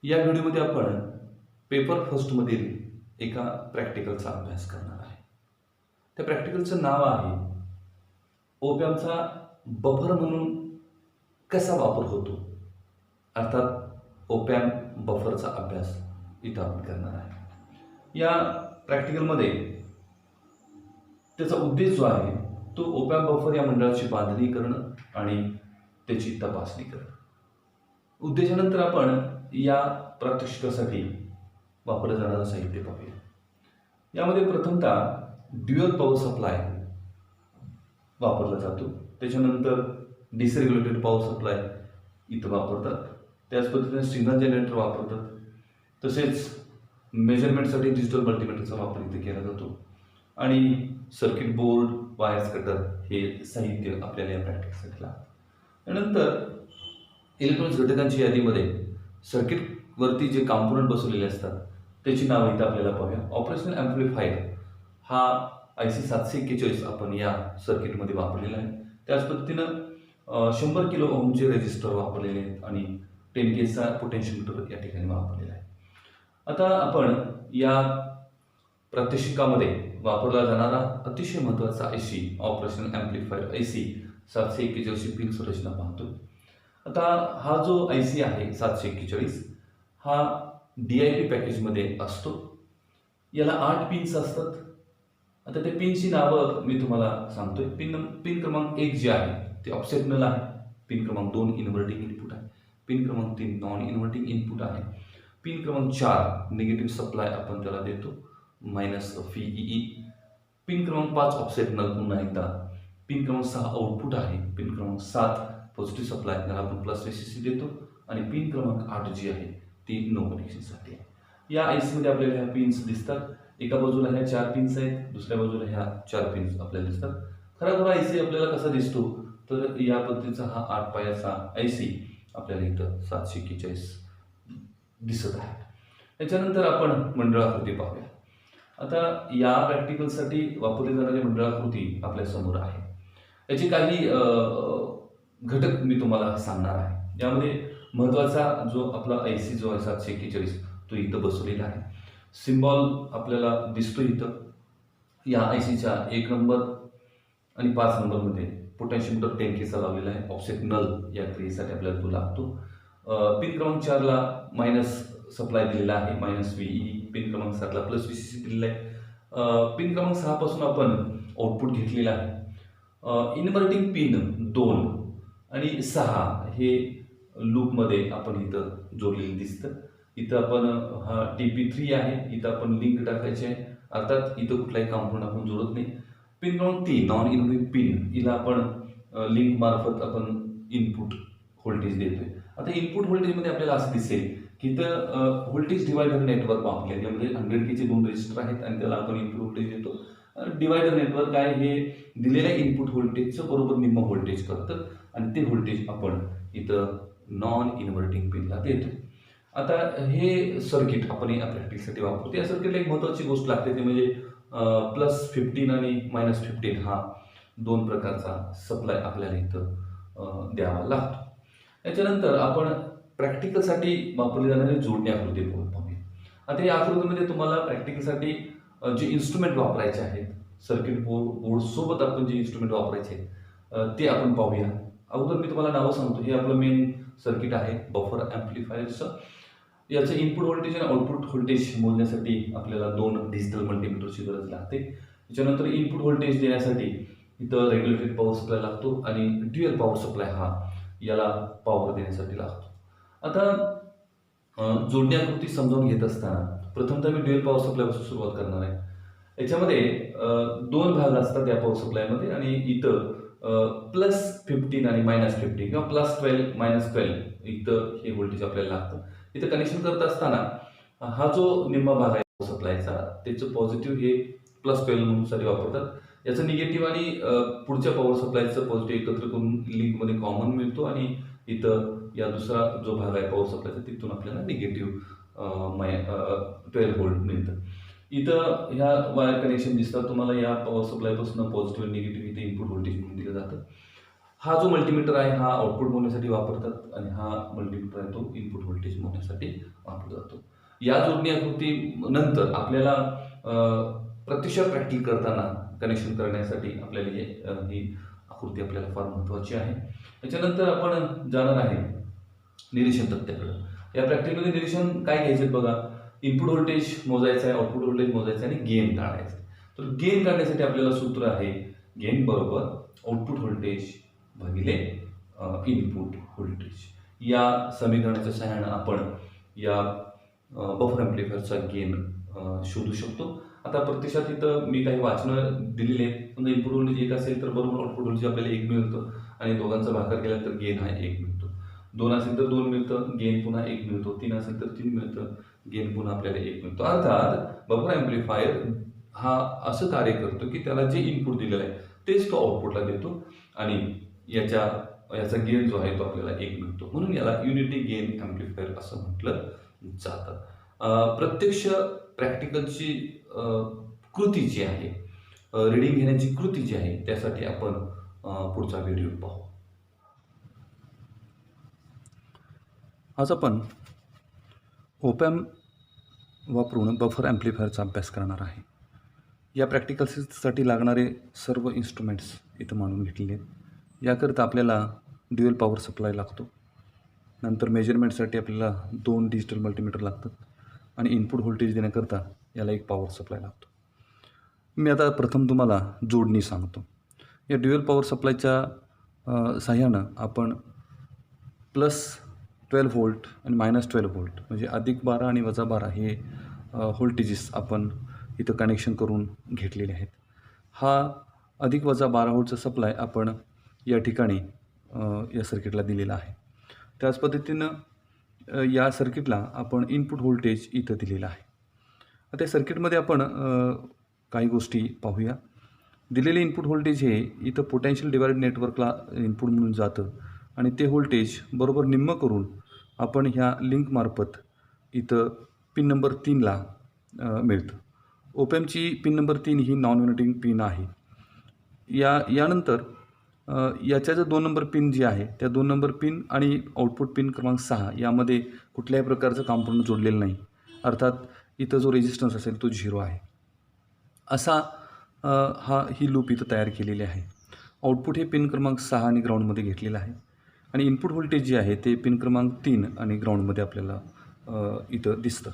या व्हिडिओमध्ये आपण पेपर फर्स्टमधील एका प्रॅक्टिकलचा अभ्यास करणार आहे. त्या प्रॅक्टिकलचं नाव आहे ओपॅमचा बफर म्हणून कसा वापर होतो. अर्थात ओपॅम बफरचा अभ्यास इथं आपण करणार आहे. या प्रॅक्टिकलमध्ये त्याचा उद्देश जो आहे तो ओपॅम बफर या मंडळाची बांधणी करणं आणि त्याची तपासणी करणं. उद्देशानंतर आपण या प्रात्यक्षिकासाठी वापरलं जाणारं साहित्य पाहूया. यामध्ये प्रथमतः ड्युअल पॉवर सप्लाय वापरला जातो. त्याच्यानंतर डिसरेग्युलेटेड पॉवर सप्लाय इथं वापरतात. त्याच पद्धतीने सिग्नल जनरेटर वापरतात. तसेच मेजरमेंटसाठी डिजिटल मल्टीमीटरचा वापर इथे केला जातो आणि सर्किट बोर्ड, वायर्स कटर हे साहित्य आपल्याला या प्रॅक्टिससाठी लागतं. त्यानंतर इलेक्ट्रॉनिक्स घटकांची यादीमध्ये सर्किटवरती जे कॉम्पोनंट बसवलेले असतात त्याची नावं इथं आपल्याला पाहूया. ऑपरेशनल ॲम्प्लिफायर हा IC 741 आपण या सर्किटमध्ये वापरलेला आहे. त्याच पद्धतीनं 100 किलो ओमचे रेजिस्टर वापरलेले आहेत आणि 10Kचा पोटेन्शियोमीटर या ठिकाणी वापरलेला आहे. आता आपण या प्रात्यक्षिकामध्ये वापरला जाणारा अतिशय महत्त्वाचा IC operational amplifier IC 741 pin संरचना पाहतो. आता हा जो IC आहे 741 हा DIP पॅकेजमध्ये असतो. याला 8 पिन्स असतात. आता त्या पिनची नावं मी तुम्हाला सांगतोय. पिन क्रमांक 1 जे आहे ते ऑफसेट नल आहे. पिन क्रमांक 2 इन्व्हर्टिंग इनपुट आहे. पिन क्रमांक 3 नॉन इन्व्हर्टिंग इनपुट आहे. पिन क्रमांक 4 निगेटिव्ह सप्लाय आपण त्याला देतो -VEE. पिन क्रमांक 5 ऑफसेट नल पुन्हा एकदा. पिन क्रमांक 6 आउटपुट आहे. पिन क्रमांक 7 पॉझिटिव्ह सप्लाय त्याला आपण +VCC देतो आणि पिन क्रमांक 8 जी आहे ती नो कनेक्शनसाठी आहे. या IC मध्ये आपल्याला ह्या पिन्स दिसतात. एका बाजूला ह्या 4 पिन्स आहेत, दुसऱ्या बाजूला ह्या 4 पिन्स आपल्याला दिसतात. खरा IC आपल्याला कसा दिसतो तर या पद्धतीचा हा 8 पायाचा IC आपल्याला इथं 741 दिसत आहे. त्याच्यानंतर आपण मंडळाकृती पाहूया. आता या प्रॅक्टिकलसाठी वापरली जाणारी मंडळाकृती आपल्या समोर आहे. याचे काही घटक मी तुम्हाला सांगणार आहे. यामध्ये महत्त्वाचा जो आपला IC जो आहे 741 तो इथं बसवलेला आहे. सिम्बॉल आपल्याला दिसतो इथं. या ICच्या 1 नंबर आणि 5 नंबरमध्ये पोटेन्शियोमीटर 10Kचा लावलेला आहे. ऑफसेट नल या क्रियेसाठी आपल्याला तो लागतो. पिन क्रमांक 4ला मायनस सप्लाय दिलेला आहे -VEE. पिन क्रमांक 7ला +VCC दिलेला आहे. पिन क्रमांक 6 पासून आपण आउटपुट घेतलेला आहे. इन्व्हर्टिंग पिन 2 आणि 6 हे लूपमध्ये आपण इथं जोडलेलं दिसतं. इथं आपण हा TP3 आहे. इथं आपण लिंक टाकायची आहे. अर्थात इथं कुठलाही कॉम्पोनंट आपण जोडत नाही. पिन क्रमांक 3 नॉन इन्व्हर्टिंग पिन हिला आपण लिंक मार्फत आपण इनपुट व्होल्टेज देतोय. आता इनपुट व्होल्टेजमध्ये आपल्याला असं दिसेल की इथं व्होल्टेज डिवायडर नेटवर्क वापरले. यामध्ये 100Kचे 2 रेजिस्टर आहेत आणि त्याला आपण इनपुट व्होल्टेज देतो. डिवायडर नेटवर्क आहे हे दिलेल्या इनपुट व्होल्टेजचं बरोबर निम्म व्होल्टेज करतं आणि ते व्होल्टेज आपण इथं नॉन इन्व्हर्टिंग पिनला देतो. आता हे सर्किट आपण या प्रॅक्टिससाठी वापरतो. या सर्किटला एक महत्त्वाची गोष्ट लागते ते म्हणजे +15 आणि -15 हा 2 प्रकारचा सप्लाय आपल्याला इथं द्यावा लागतो. याच्यानंतर आपण प्रॅक्टिकलसाठी वापरली जाणारी जोडणी आकृती पाहूया. आता या आकृतीमध्ये तुम्हाला प्रॅक्टिकलसाठी जे इन्स्ट्रुमेंट वापरायचे आहेत सर्किट बोर्डसोबत आपण जे इन्स्ट्रुमेंट वापरायचे आहेत ते आपण पाहूया. अगोदर मी तुम्हाला नावं सांगतो. हे आपलं मेन सर्किट आहे बफर ॲम्प्लिफायरचं. याचं इनपुट व्होल्टेज आणि आउटपुट व्होल्टेज मोजण्यासाठी आपल्याला 2 डिजिटल मल्टीमीटरची गरज लागते. त्याच्यानंतर इनपुट व्होल्टेज देण्यासाठी इथं रेग्युलेटेड पॉवर सप्लाय लागतो आणि ड्युअल पॉवर सप्लाय हा याला पॉवर देण्यासाठी लागतो. आता जोडणी आकृती समजावून घेत असताना प्रथमतः मी ड्युअल पॉवर सप्लायपासून सुरुवात करणार आहे. याच्यामध्ये 2 भाग असतात या पॉवर सप्लायमध्ये आणि इथं +15 आणि -15 किंवा +12 -12 इथं हे व्होल्टेज आपल्याला लागतं. इथं कनेक्शन करत असताना हा जो निम्मा भाग आहे पॉवर सप्लायचा त्याचं पॉझिटिव्ह हे +12 म्हणून साठी वापरतात. याचं निगेटिव्ह आणि पुढच्या पॉवर सप्लायचं पॉझिटिव्ह एकत्र करून लिंकमध्ये कॉमन मिळतो आणि इथं या दुसरा जो भाग आहे पॉवर सप्लायचा तिथून आपल्याला निगेटिव्ह 12 व्होल्ट मिळतं. इथं ह्या वायर कनेक्शन दिसतात तुम्हाला. या पॉवर सप्लायपासून पॉझिटिव्ह आणि निगेटिव्ह इथे इनपुट व्होल्टेज म्हणून दिलं जातं. हा जो मल्टीमीटर आहे हा आउटपुट मोजण्यासाठी वापरतात आणि हा मल्टीमीटर आहे तो इनपुट व्होल्टेज मोजण्यासाठी वापरला जातो. या जोडणी आकृती नंतर आपल्याला प्रत्यक्षात प्रॅक्टिस करताना कनेक्शन करण्यासाठी आपल्याला ही आकृती आपल्याला फार महत्त्वाची आहे. त्याच्यानंतर आपण जाणार आहे निरीक्षण तथ्याकडे. या प्रॅक्टिसमध्ये निरीक्षण काय घ्यायचे बघा, इनपुट व्होल्टेज मोजायचं आहे, आउटपुट व्होल्टेज मोजायचं आहे आणि गेन काढायचं आहे. तर गेन काढण्यासाठी आपल्याला सूत्र आहे गेन बरोबर आउटपुट व्होल्टेज भागिले इनपुट व्होल्टेज. या समीकरणाच्या सहाय्याने आपण या बफर ॲम्प्लिफायरचा गेन शोधू शकतो. आता प्रत्यक्षात इथं मी काही वाचनं दिलेली आहेत. समजा इनपुट व्होल्टेज 1 असेल तर बरोबर आउटपुट व्होल्टेज आपल्याला 1 मिळतं आणि दोघांचा भागाकार केला तर गेन हा 1 मिळतो. 2 असेल तर 2 मिळतं, गेन पुन्हा 1 मिळतो. 3 असेल तर 3 मिळतं, गेन पुन्हा आपल्याला 1 मिळतो. अर्थात बफर ॲम्प्लिफायर हा असं कार्य करतो की त्याला जे इनपुट दिलेलं आहे तेच तो आउटपुटला देतो आणि याचा गेन जो आहे तो आपल्याला 1 मिळतो. म्हणून याला युनिटी गेन ॲम्प्लिफायर असं म्हटलं जातं. प्रत्यक्ष प्रॅक्टिकलची कृती जी आहे, रिडिंग घेण्याची कृती जी आहे त्यासाठी आपण पुढचा व्हिडिओ पाहू. आज आपण ओपॅम्प वापरून बफर ॲम्प्लिफायरचा अभ्यास करणार आहे. या प्रॅक्टिकल्ससाठी लागणारे सर्व इन्स्ट्रुमेंट्स इथं मांडून घेतलेले आहेत. याकरिता आपल्याला ड्युअल पॉवर सप्लाय लागतो. नंतर मेजरमेंटसाठी आपल्याला 2 डिजिटल मल्टीमीटर लागतात आणि इनपुट व्होल्टेज देण्याकरता याला एक पॉवर सप्लाय लागतो. मी आता प्रथम तुम्हाला जोडणी सांगतो. या ड्युअल पॉवर सप्लायच्या साह्यानं आपण +12 व्होल्ट आणि -12 व्होल्ट म्हणजे +12 आणि -12 हे व्होल्टेजेस आपण इथं कनेक्शन करून घेतलेले आहेत. हा +12 व्होल्टचा सप्लाय आपण या ठिकाणी या सर्किटला दिलेला आहे. त्याच पद्धतीनं या सर्किटला आपण इनपुट व्होल्टेज इथं दिलेलं आहे. आता या सर्किटमध्ये आपण काही गोष्टी पाहूया. दिलेले इनपुट व्होल्टेज हे इथं पोटेन्शियल डिवाइड नेटवर्कला इनपुट म्हणून जातं आणि ते व्होल्टेज बरोबर निम्म करून आपण ह्या लिंकमार्फत इथं पिन नंबर 3ला मिळतं. ओपॅम्पची पिन नंबर 3 ही नॉन युनिटिंग पिन आहे. यानंतर याच्या जो 2 नंबर पिन जी आहे त्या 2 नंबर पिन आणि आउटपुट पिन क्रमांक 6 यामध्ये कुठल्याही प्रकारचं कॉम्पोनंट जोडलेलं नाही. अर्थात इथं जो रेजिस्टन्स असेल तो 0 आहे. असा ही लूप इथं तयार केलेली आहे. आउटपुट हे पिन क्रमांक 6 आणि ग्राउंडमध्ये घेतलेलं आहे आणि इनपुट व्होल्टेज जे आहे ते पिन क्रमांक 3 आणि ग्राउंडमध्ये आपल्याला इथं दिसतं.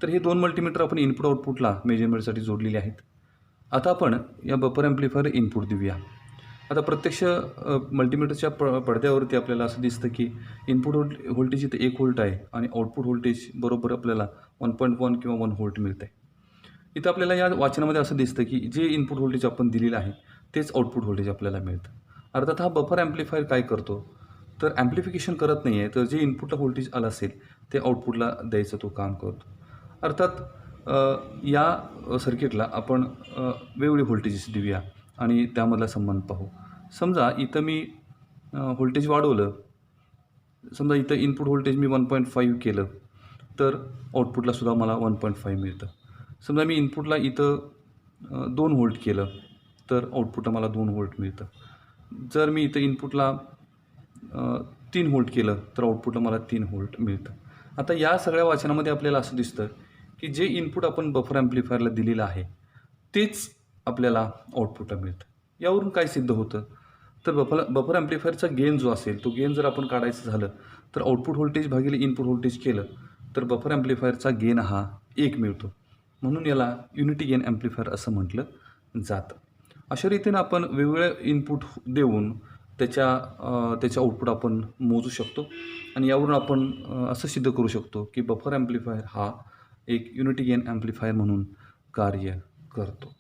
तर हे 2 मल्टीमीटर आपण इनपुट आउटपुटला मेजरमेंटसाठी जोडलेले आहेत. आता आपण या बफर ॲम्प्लिफायर इनपुट देऊया. आता प्रत्यक्ष मल्टीमीटरच्या पडद्यावरती आपल्याला असं दिसतं की इनपुट व्होल्टेज इथं 1 व्होल्ट आहे आणि आउटपुट व्होल्टेज बरोबर आपल्याला 1.1 किंवा 1 व्होल्ट मिळतं आहे. इथं आपल्याला या वाचनामध्ये असं दिसतं की जे इनपुट व्होल्टेज आपण दिलेलं आहे तेच आउटपुट व्होल्टेज आपल्याला मिळतं. अर्थात हा बफर ॲम्प्लिफायर काय करतो तर ॲम्प्लिफिकेशन करत नाही आहे, तर जे इनपुटला व्होल्टेज आलं असेल ते आउटपुटला द्यायचं तो काम करतो. अर्थात या सर्किटला आपण वेगवेगळे व्होल्टेजेस देऊया आणि त्यामधला संबंध पाहू. समजा इथं मी व्होल्टेज वाढवलं, समजा इथं इनपुट व्होल्टेज मी 1.5 केलं तर आउटपुटला सुद्धा मला 1.5 मिळतं. समजा मी इनपुटला इथं 2 व्होल्ट केलं तर आउटपुटला मला 2 व्होल्ट मिळतं. जर मी इथं इनपुटला 3 व्होल्ट केलं तर आउटपुटला मला 3 व्होल्ट मिळतं. आता या सगळ्या वाचनामध्ये आपल्याला असं दिसतं की जे इनपुट आपण बफर ॲम्प्लिफायरला दिलेलं आहे तेच आपल्याला आउटपुटला मिळतं. यावरून काय सिद्ध होतं तर बफर ॲम्प्लिफायरचा गेन जो असेल तो गेन जर आपण काढायचं झालं तर आउटपुट व्होल्टेज भागिले इनपुट व्होल्टेज केलं तर बफर ॲम्प्लिफायरचा गेन हा 1 मिळतो. म्हणून याला युनिटी गेन ॲम्प्लिफायर असं म्हटलं जातं. अशा रीतीनं आपण वेगवेगळे इनपुट देऊन त्याच्या आउटपुट आपण मोजू शकतो आणि यावरून आपण असं सिद्ध करू शकतो की बफर ॲम्प्लिफायर हा एक युनिटी गेन ॲम्प्लिफायर म्हणून कार्य करतो.